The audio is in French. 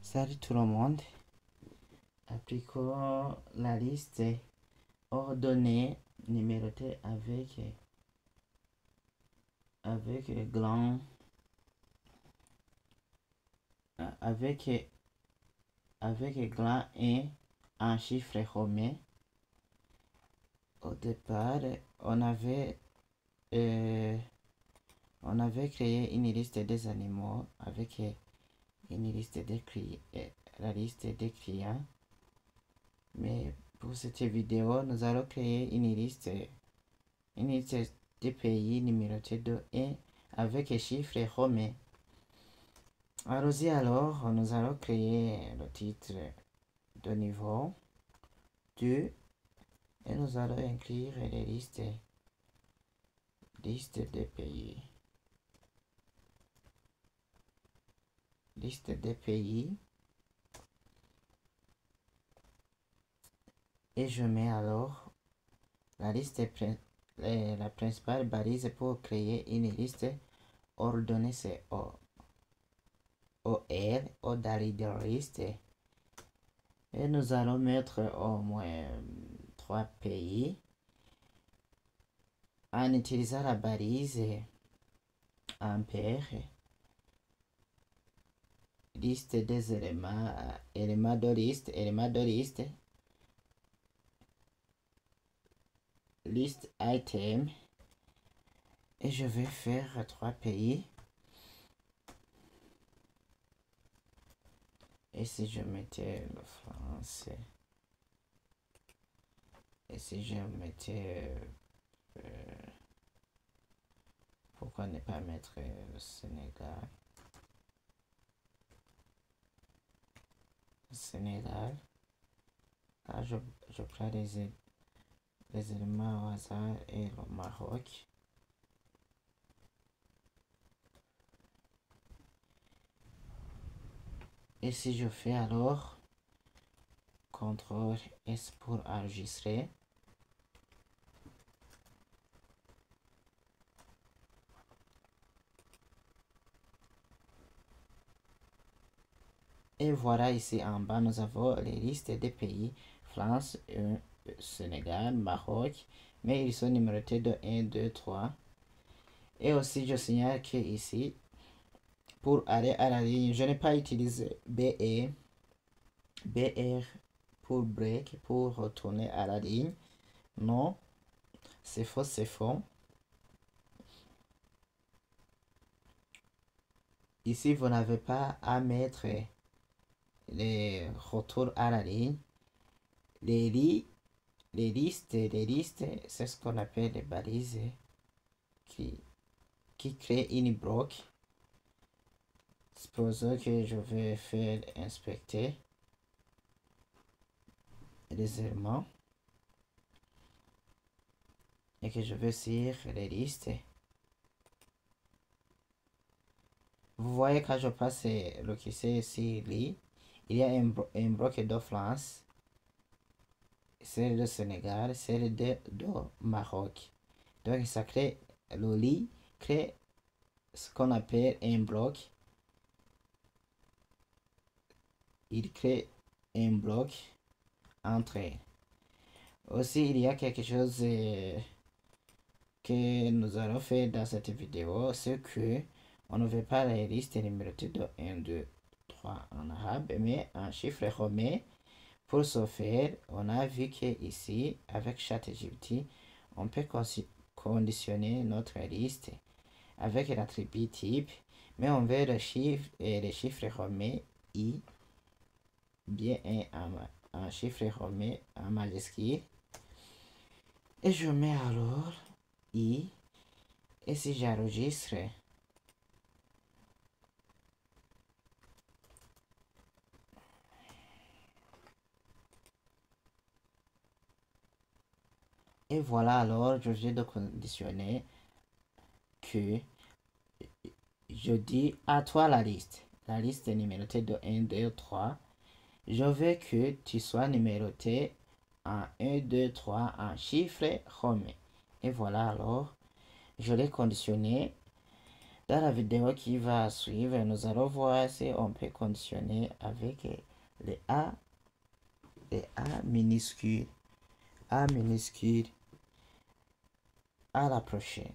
Salut tout le monde. Appliquons la liste ordonnée numérotée avec avec grand 1 en chiffre romain. Au départ, euh, on avait créé une liste des animaux avec une liste la liste des clients. Mais pour cette vidéo, nous allons créer une liste de pays numérotés de 1 avec les chiffres romains. Allons-y alors, nous allons créer le titre de niveau 2 et nous allons inclure les listes des pays. Liste des pays. Et je mets alors la principale balise pour créer une liste ordonnée, c'est OR, order de liste. Et nous allons mettre au moins 3 pays en utilisant la balise ampère. Liste des éléments de liste, liste item. Et je vais faire 3 pays. Et si je mettais le français, et si je mettais, pourquoi ne pas mettre le Sénégal? Là je prends les éléments au hasard et le Maroc. Et si je fais alors CTRL S pour enregistrer. Et voilà, ici en bas, nous avons les listes des pays. France, Sénégal, Maroc. Mais ils sont numérotés de 1, 2, 3. Et aussi, je signale que ici, pour aller à la ligne, je n'ai pas utilisé BR pour break, pour retourner à la ligne. Non, c'est faux, c'est faux. Ici, vous n'avez pas à mettre les retours à la ligne. Les listes, c'est ce qu'on appelle les balises qui créent une bloc. Supposons que je vais faire inspecter les éléments et que je vais sur les listes. Vous voyez quand je passe le curseur ici, il y a un bloc de France, celle de Sénégal, celle de Maroc. Donc ça crée, le lit crée ce qu'on appelle un bloc. Il crée un bloc entre elles. Aussi, il y a quelque chose que nous allons faire dans cette vidéo, c'est que on ne veut pas les listes numérotées de 1, 2, 3 en arabe, mais en chiffre romain. Pour ce faire, on a vu que ici, avec ChatGPT, on peut conditionner notre liste avec l'attribut type, mais on veut les chiffres romains I, bien un chiffre romain en majuscule. Et je mets alors I, et si j'enregistre, et voilà, alors je viens de conditionner que je dis à toi la liste numérotée de 1, 2, 3. Je veux que tu sois numéroté en 1, 2, 3 en chiffres romains. Et voilà, alors je l'ai conditionné Dans la vidéo qui va suivre, nous allons voir si on peut conditionner avec les A minuscules. A minuscule. À la prochaine.